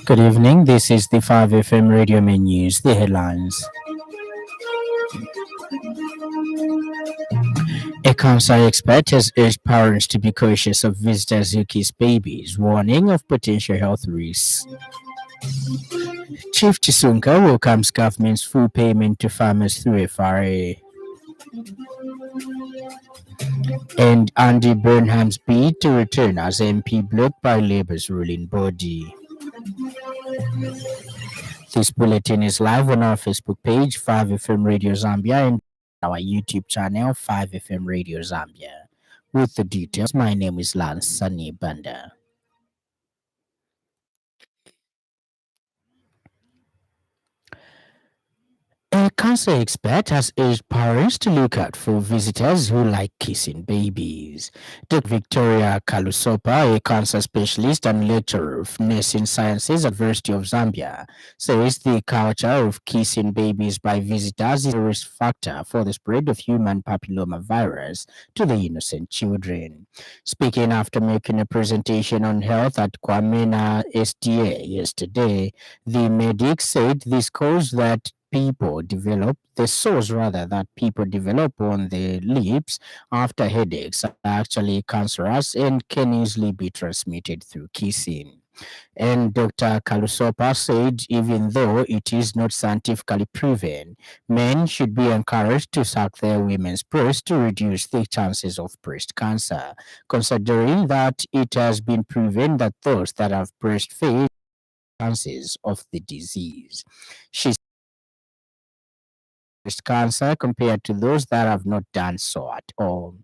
Good evening. This is the 5FM Radio Main News. The headlines. A cancer expert has urged parents to be cautious of visitors who kiss babies, warning of potential health risks. Chief Chisunka welcomes government's full payment to farmers through FRA. And Andy Burnham's bid to return as MP blocked by Labour's ruling body. This bulletin is live on our Facebook page, 5FM Radio Zambia, and our YouTube channel, 5FM Radio Zambia. With the details, my name is Lance Sannie Banda. A cancer expert has urged parents to look out for visitors who like kissing babies. Dr. Victoria Kalusopa, a cancer specialist and lecturer of nursing sciences at University of Zambia, says the culture of kissing babies by visitors is a risk factor for the spread of human papilloma virus to the innocent children. Speaking after making a presentation on health at Kwamena SDA yesterday, the medic said this caused that the sores that people develop on the lips after headaches are actually cancerous and can easily be transmitted through kissing. And Dr. Kalusopa said even though it is not scientifically proven, men should be encouraged to suck their women's breasts to reduce the chances of breast cancer, considering that it has been proven that those that have breastfed chances of the disease. She breast cancer compared to those that have not done so at all.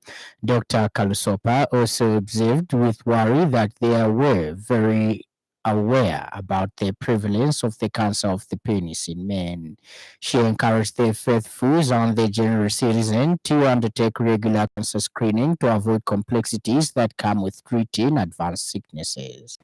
Dr. Kalusopa also observed with worry that they were very aware about the prevalence of the cancer of the penis in men. She encouraged the faithfuls and the general citizen to undertake regular cancer screening to avoid complexities that come with treating advanced sicknesses.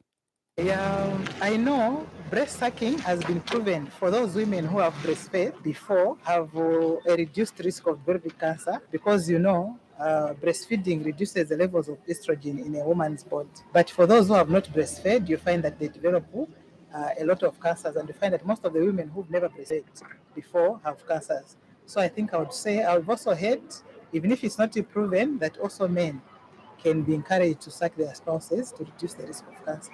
Yeah, I know breast sucking has been proven for those women who have breastfed before have a reduced risk of pelvic cancer because breastfeeding reduces the levels of estrogen in a woman's body. But for those who have not breastfed, you find that they develop a lot of cancers, and you find that most of the women who've never breastfed before have cancers. So I think I would say I've also heard, even if it's not proven, that also men can be encouraged to suck their spouses to reduce the risk of cancer.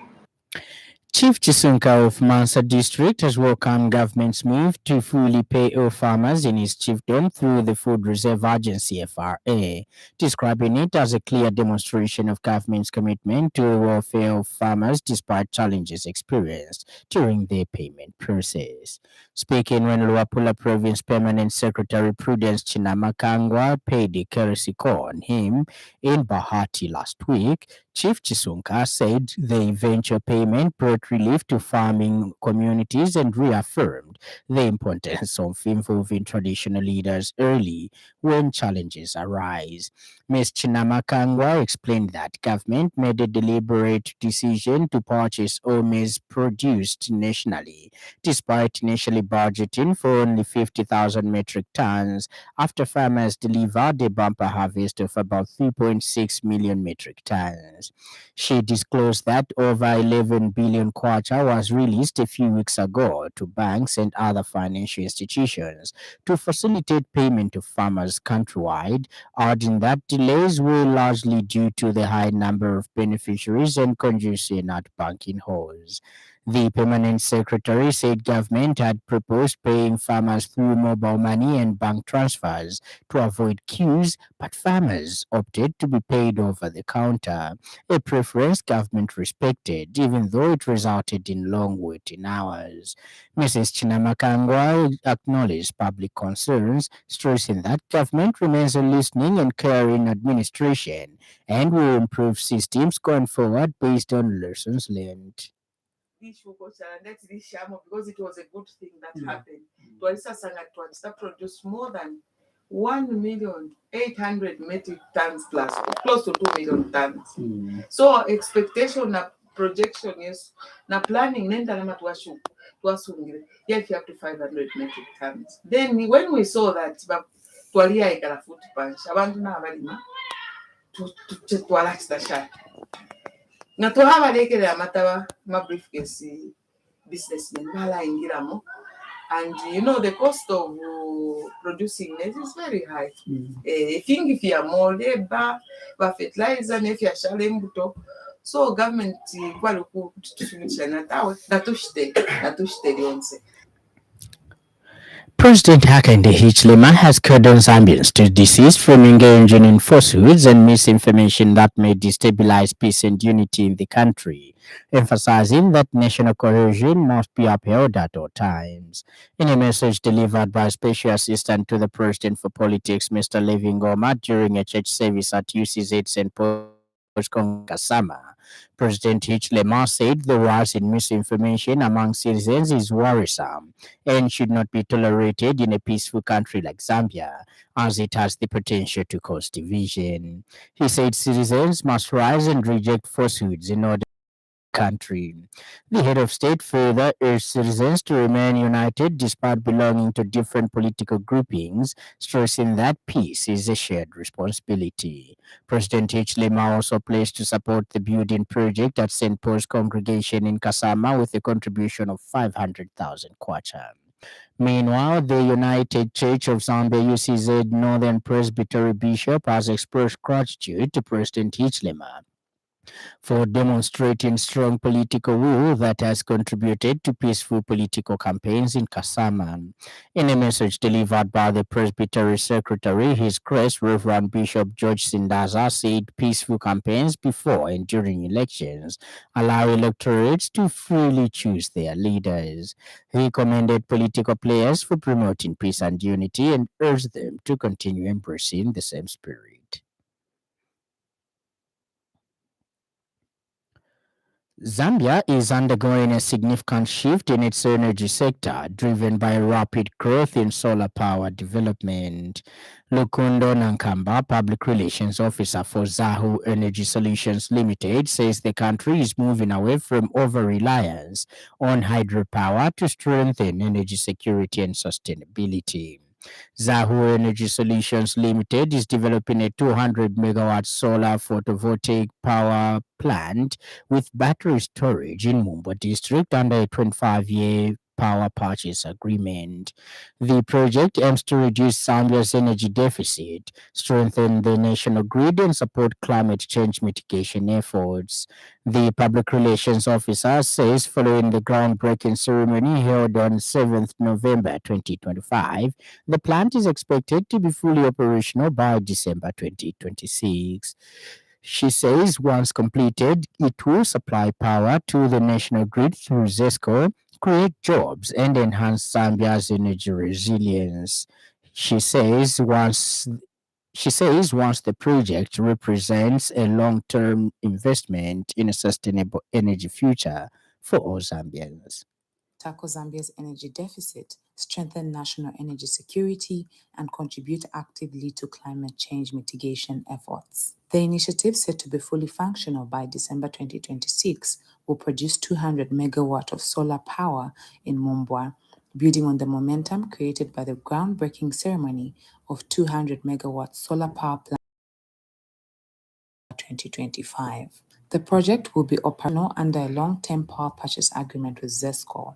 Chief Chisunka of Mansa District has welcomed government's move to fully pay all farmers in his chiefdom through the Food Reserve Agency FRA, describing it as a clear demonstration of government's commitment to the welfare of farmers despite challenges experienced during their payment process. Speaking when Luapula Province Permanent Secretary Prudence Chinamakangwa paid a courtesy call on him in Bahati last week, Chief Chisunka said the eventual payment brought relief to farming communities and reaffirmed the importance of involving traditional leaders early when challenges arise. Ms. Chinamakangwa explained that government made a deliberate decision to purchase all maize produced nationally, despite initially budgeting for only 50,000 metric tons after farmers delivered a bumper harvest of about 3.6 million metric tons. She disclosed that over 11 billion kwacha was released a few weeks ago to banks and other financial institutions to facilitate payment to farmers countrywide, adding that delays were largely due to the high number of beneficiaries and congestion at banking halls. The permanent secretary said government had proposed paying farmers through mobile money and bank transfers to avoid queues, but farmers opted to be paid over the counter, a preference government respected, even though it resulted in long waiting hours. Mrs. Chinamakangwa acknowledged public concerns, stressing that government remains a listening and caring administration and will improve systems going forward based on lessons learned. Because it was a good thing that happened. To produce more than 1,800,000 metric tons plus, close to 2,000,000 tons. So expectation na projection is na planning nenda nama tuwasungire yet up to 500 metric tons. Then when we saw that twalia ikala foot punch abantu n'abalima twalakisa shati na tuhabalekera amataba ma briefcase businessmen balayingiramu. And the cost of producing maize is very high. Efingi fya moleba fertilizer nefyashala embuto. So government gwali kutusubikira natawe natushiteri onse. President Hakainde Hichilema has cordoned Zambians to desist from engaging in falsehoods and misinformation that may destabilize peace and unity in the country, emphasizing that national cohesion must be upheld at all times. In a message delivered by Special Assistant to the President for Politics, Mr. Levin Goma, during a church service at UCZ St. Paul's Kasama, President Hichilema said the rise in misinformation among citizens is worrisome and should not be tolerated in a peaceful country like Zambia, as it has the potential to cause division. He said citizens must rise and reject falsehoods in order country. The head of state further urged citizens to remain united despite belonging to different political groupings, stressing that peace is a shared responsibility. President H. Lema also pledged to support the building project at St. Paul's congregation in Kasama with a contribution of 500,000 kwacha. Meanwhile, the United Church of Zambia UCZ Northern Presbytery Bishop has expressed gratitude to President Hichilema for demonstrating strong political will that has contributed to peaceful political campaigns in Kasama. In a message delivered by the Presbytery Secretary, His Grace Reverend Bishop George Sindaza said peaceful campaigns before and during elections allow electorates to freely choose their leaders. He commended political players for promoting peace and unity and urged them to continue embracing the same spirit. Zambia is undergoing a significant shift in its energy sector, driven by rapid growth in solar power development. Lukundo Nankamba, Public Relations Officer for Zahu Energy Solutions Limited, says the country is moving away from over-reliance on hydropower to strengthen energy security and sustainability. Zahu Energy Solutions Limited is developing a 200 megawatt solar photovoltaic power plant with battery storage in Mumba district under a 25-year power purchase agreement. The project aims to reduce Zambia's energy deficit, strengthen the national grid, and support climate change mitigation efforts. The public relations officer says following the groundbreaking ceremony held on 7th November 2025, the plant is expected to be fully operational by December 2026. She says once completed, it will supply power to the national grid through ZESCO, create jobs, and enhance Zambia's energy resilience. She says once once the project represents a long-term investment in a sustainable energy future for all Zambians. Tackle Zambia's energy deficit, strengthen national energy security, and contribute actively to climate change mitigation efforts. The initiative, set to be fully functional by December 2026, will produce 200 megawatt of solar power in Mumbwa, building on the momentum created by the groundbreaking ceremony of 200 megawatt solar power plant 2025. The project will be operational under a long-term power purchase agreement with ZESCO.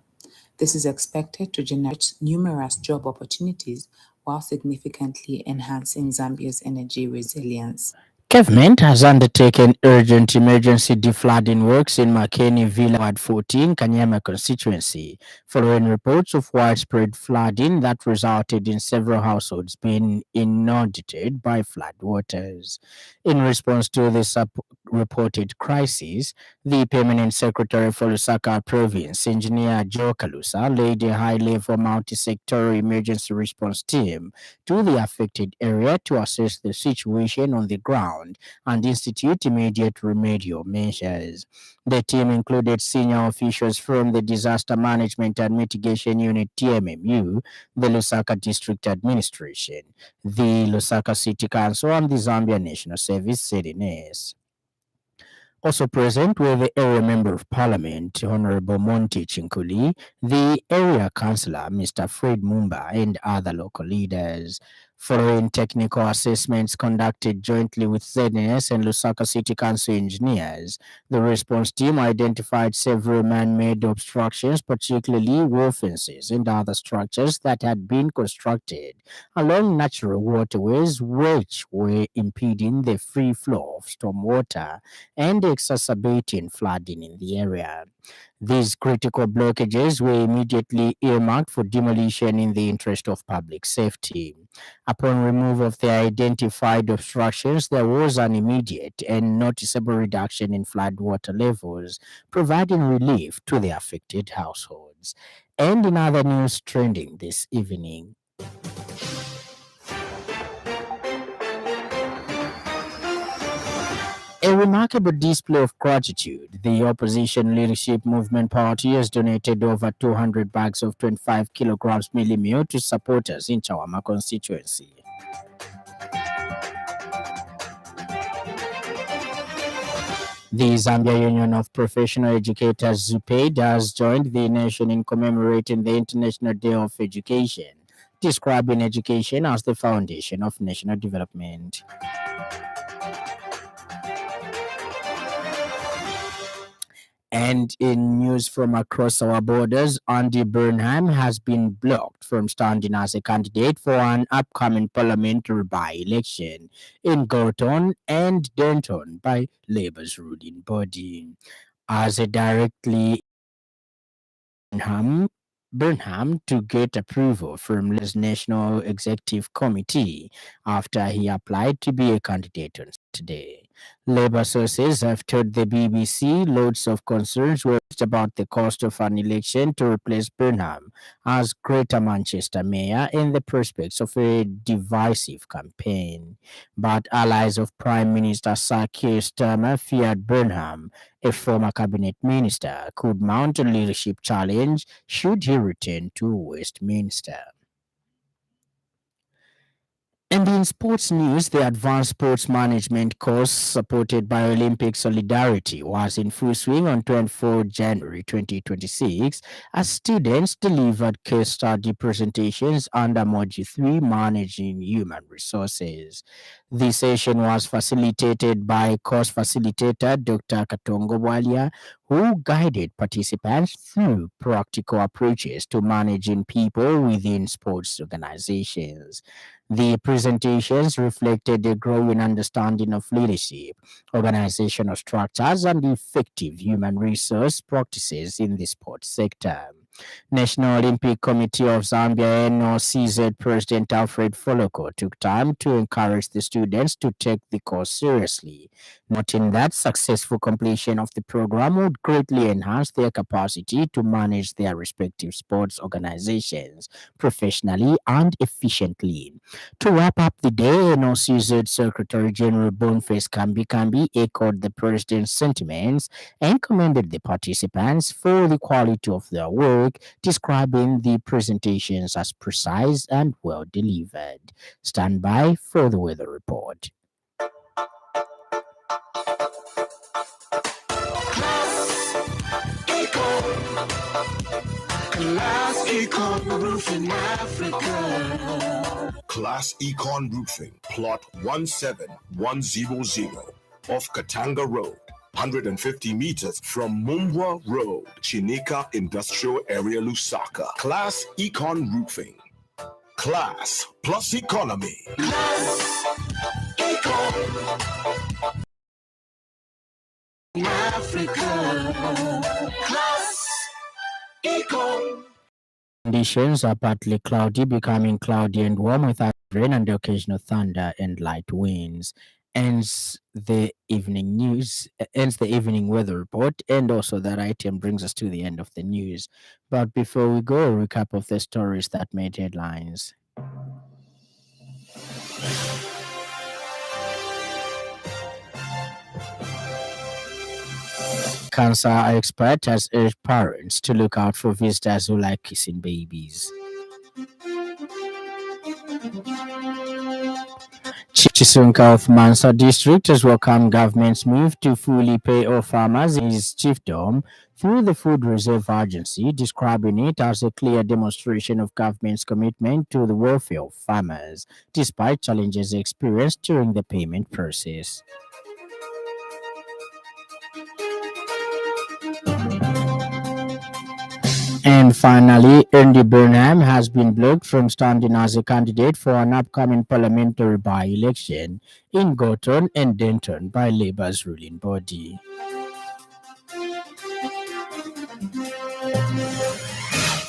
This is expected to generate numerous job opportunities while significantly enhancing Zambia's energy resilience. Government has undertaken urgent emergency deflooding works in Makeni Villa Ward 14, Kanyama constituency, following reports of widespread flooding that resulted in several households being inundated by floodwaters. In response to this reported crisis, the Permanent Secretary for Lusaka Province, Engineer Joe Kalusa, led a high-level multi-sectoral emergency response team to the affected area to assess the situation on the ground and institute immediate remedial measures. The team included senior officials from the Disaster Management and Mitigation Unit TMMU, the Lusaka District Administration, the Lusaka City Council, and the Zambia National Service (ZNS). Also present were the area member of parliament, Honorable Monty Chinkuli, the area councillor, Mr. Fred Mumba, and other local leaders. Following technical assessments conducted jointly with ZNS and Lusaka City Council engineers, the response team identified several man-made obstructions, particularly wall fences and other structures that had been constructed along natural waterways which were impeding the free flow of stormwater and exacerbating flooding in the area. These critical blockages were immediately earmarked for demolition in the interest of public safety. Upon removal of the identified obstructions, there was an immediate and noticeable reduction in floodwater levels, providing relief to the affected households. And in other news trending this evening, a remarkable display of gratitude. The opposition leadership movement party has donated over 200 bags of 25 kilograms mealie meal to supporters in Chawama constituency. The Zambia Union of Professional Educators ZUPED has joined the nation in commemorating the International Day of Education, describing education as the foundation of national development. And in news from across our borders, Andy Burnham has been blocked from standing as a candidate for an upcoming parliamentary by-election in Gorton and Denton by Labour's ruling body. As a directly Burnham to get approval from the National Executive Committee after he applied to be a candidate on Saturday. Labour sources have told the BBC loads of concerns were raised about the cost of an election to replace Burnham as Greater Manchester Mayor and the prospects of a divisive campaign. But allies of Prime Minister Sir Keir Starmer feared Burnham, a former cabinet minister, could mount a leadership challenge should he return to Westminster. And in sports news, the Advanced Sports Management course supported by Olympic Solidarity was in full swing on 24 January 2026 as students delivered case study presentations under Module 3 Managing Human Resources. The session was facilitated by course facilitator Dr. Katongo Bwalia, who guided participants through practical approaches to managing people within sports organizations. The presentations reflected a growing understanding of leadership, organizational structures, and effective human resource practices in the sports sector. National Olympic Committee of Zambia NOCZ President Alfred Foloko took time to encourage the students to take the course seriously, noting that successful completion of the program would greatly enhance their capacity to manage their respective sports organizations professionally and efficiently. To wrap up the day, NOCZ Secretary General Boniface Kambi echoed the president's sentiments and commended the participants for the quality of their work, describing the presentations as precise and well delivered. Stand by for the weather report. Class Econ Roofing Africa. Class Econ Roofing, plot 17100 off Katanga Road, 150 meters from Mumbwa Road, Chinika Industrial Area, Lusaka. Class Econ Roofing. Class plus economy. Class Econ Africa. Class Econ. Conditions are partly cloudy, becoming cloudy and warm with rain and occasional thunder and light winds. Ends the evening weather report, and also that item brings us to the end of the news. But before we go, a recap of the stories that made headlines. Cancer expert has urged parents to look out for visitors who like kissing babies. Chief Chisunka of Mansa District has welcomed government's move to fully pay all farmers in his chiefdom through the Food Reserve Agency, describing it as a clear demonstration of government's commitment to the welfare of farmers, despite challenges experienced during the payment process. And finally, Andy Burnham has been blocked from standing as a candidate for an upcoming parliamentary by-election in Gorton and Denton by Labour's ruling body.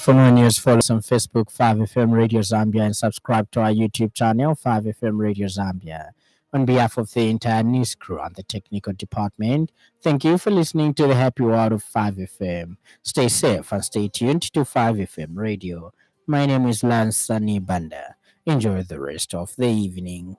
For more news, follow us on Facebook, 5FM Radio Zambia, and subscribe to our YouTube channel, 5FM Radio Zambia. On behalf of the entire news crew and the technical department, thank you for listening to the Happy Hour of 5FM. Stay safe and stay tuned to 5FM Radio. My name is Lance Sannie Banda. Enjoy the rest of the evening.